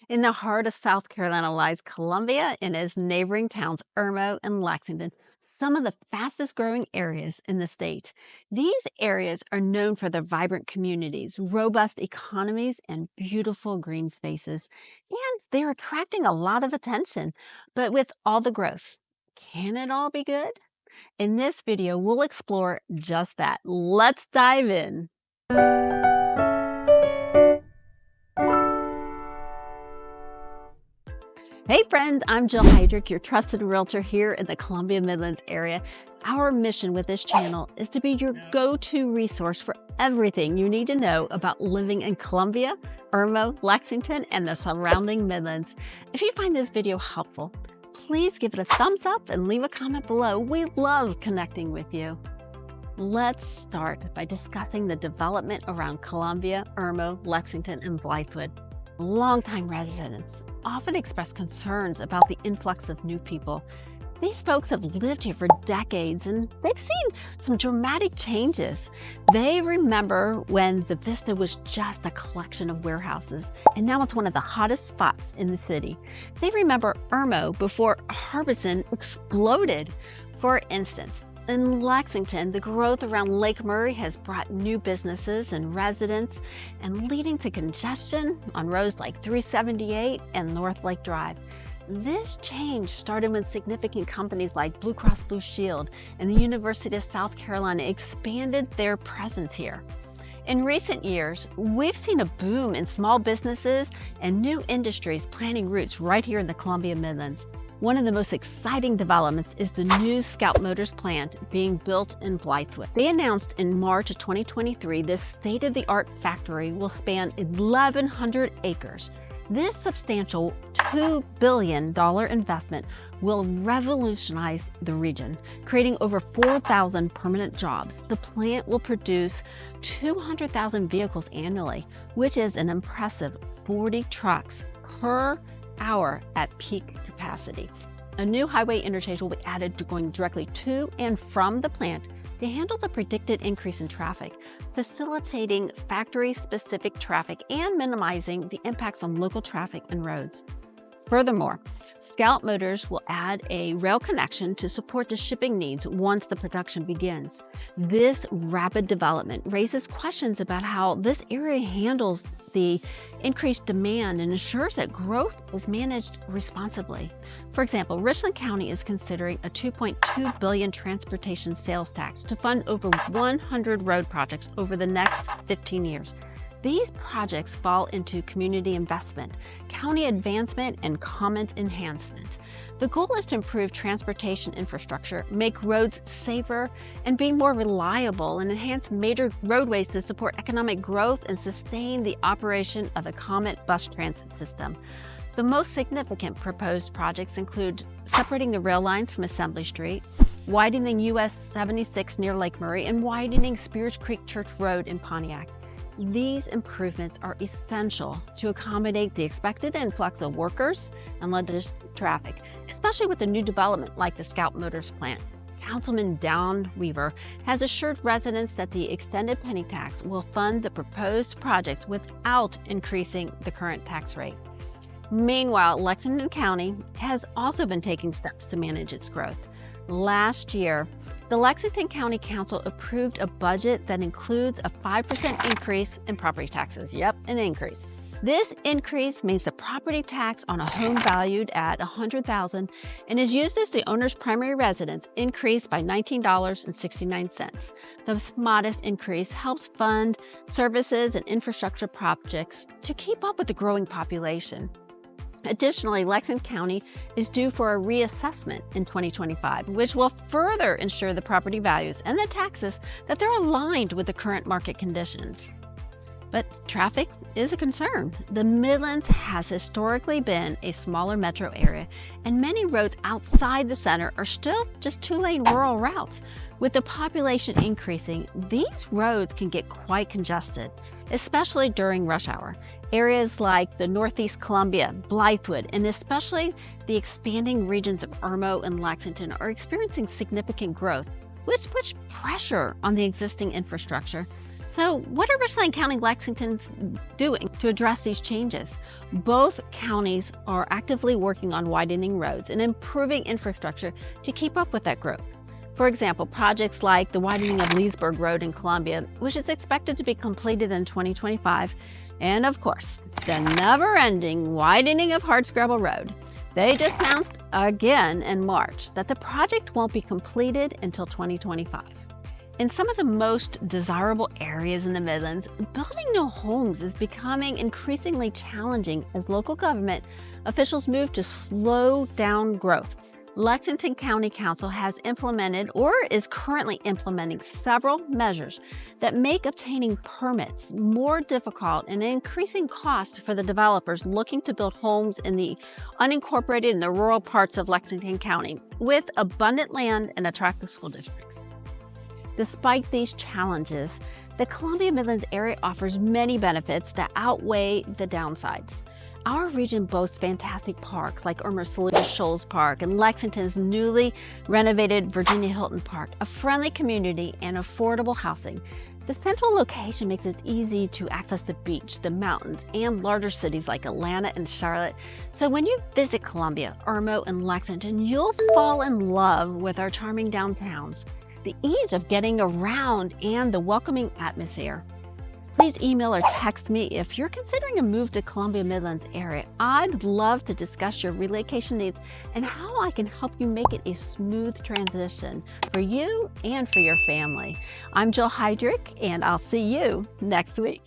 In the heart of South Carolina lies Columbia and its neighboring towns Irmo and Lexington, some of the fastest growing areas in the state. These areas are known for their vibrant communities, robust economies, and beautiful green spaces. And they're attracting a lot of attention. But with all the growth, can it all be good? In this video, we'll explore just that. Let's dive in. Hey friends, I'm Jill Heydrich, your trusted realtor here in the Columbia Midlands area. Our mission with this channel is to be your go-to resource for everything you need to know about living in Columbia, Irmo, Lexington, and the surrounding Midlands. If you find this video helpful, please give it a thumbs up and leave a comment below. We love connecting with you. Let's start by discussing the development around Columbia, Irmo, Lexington, and Blythewood. Longtime residents often express concerns about the influx of new people. These folks have lived here for decades and they've seen some dramatic changes. They remember when the Vista was just a collection of warehouses and now it's one of the hottest spots in the city. They remember Irmo before Harbison exploded. For instance, in Lexington, the growth around Lake Murray has brought new businesses and residents and leading to congestion on roads like 378 and North Lake Drive. This change started when significant companies like Blue Cross Blue Shield and the University of South Carolina expanded their presence here. In recent years, we've seen a boom in small businesses and new industries planting roots right here in the Columbia Midlands. One of the most exciting developments is the new Scout Motors plant being built in Blythewood. They announced in March of 2023 this state-of-the-art factory will span 1,100 acres. This substantial $2 billion investment will revolutionize the region, creating over 4,000 permanent jobs. The plant will produce 200,000 vehicles annually, which is an impressive 40 trucks per hour at peak capacity. A new highway interchange will be added to going directly to and from the plant to handle the predicted increase in traffic, facilitating factory-specific traffic and minimizing the impacts on local traffic and roads. Furthermore, Scout Motors will add a rail connection to support the shipping needs once the production begins. This rapid development raises questions about how this area handles the increased demand and ensures that growth is managed responsibly. For example, Richland County is considering a $2.2 billion transportation sales tax to fund over 100 road projects over the next 15 years. These projects fall into community investment, county advancement, and comment enhancement. The goal is to improve transportation infrastructure, make roads safer, and be more reliable, and enhance major roadways to support economic growth and sustain the operation of the Comet bus transit system. The most significant proposed projects include separating the rail lines from Assembly Street, widening US 76 near Lake Murray, and widening Spears Creek Church Road in Pontiac. These improvements are essential to accommodate the expected influx of workers and logistic traffic, especially with a new development like the Scout Motors plant. Councilman Dawn Weaver has assured residents that the extended penny tax will fund the proposed projects without increasing the current tax rate. Meanwhile, Lexington County has also been taking steps to manage its growth. Last year, the Lexington County Council approved a budget that includes a 5% increase in property taxes. Yep, an increase. This increase means the property tax on a home valued at $100,000 and is used as the owner's primary residence increased by $19.69. This modest increase helps fund services and infrastructure projects to keep up with the growing population. Additionally, Lexington County is due for a reassessment in 2025, which will further ensure the property values and the taxes that they're aligned with the current market conditions. But traffic is a concern. The Midlands has historically been a smaller metro area, and many roads outside the center are still just two-lane rural routes. With the population increasing, these roads can get quite congested, especially during rush hour. Areas like the Northeast Columbia, Blythewood, and especially the expanding regions of Irmo and Lexington are experiencing significant growth, which puts pressure on the existing infrastructure. So what are Richland County and Lexington doing to address these changes? Both counties are actively working on widening roads and improving infrastructure to keep up with that growth. For example, projects like the widening of Leesburg Road in Columbia, which is expected to be completed in 2025, and of course, the never-ending widening of Hardscrabble Road. They just announced again in March that the project won't be completed until 2025. In some of the most desirable areas in the Midlands, building new homes is becoming increasingly challenging as local government officials move to slow down growth. Lexington County Council has implemented or is currently implementing several measures that make obtaining permits more difficult and increasing cost for the developers looking to build homes in the unincorporated and the rural parts of Lexington County with abundant land and attractive school districts. Despite these challenges, the Columbia Midlands area offers many benefits that outweigh the downsides. Our region boasts fantastic parks like Irmo Shoals Park and Lexington's newly renovated Virginia Hilton Park, a friendly community and affordable housing. The central location makes it easy to access the beach, the mountains, and larger cities like Atlanta and Charlotte. So when you visit Columbia, Irmo, and Lexington, you'll fall in love with our charming downtowns, the ease of getting around, and the welcoming atmosphere. Please email or text me if you're considering a move to Columbia Midlands area. I'd love to discuss your relocation needs and how I can help you make it a smooth transition for you and for your family. I'm Jill Heydrich, and I'll see you next week.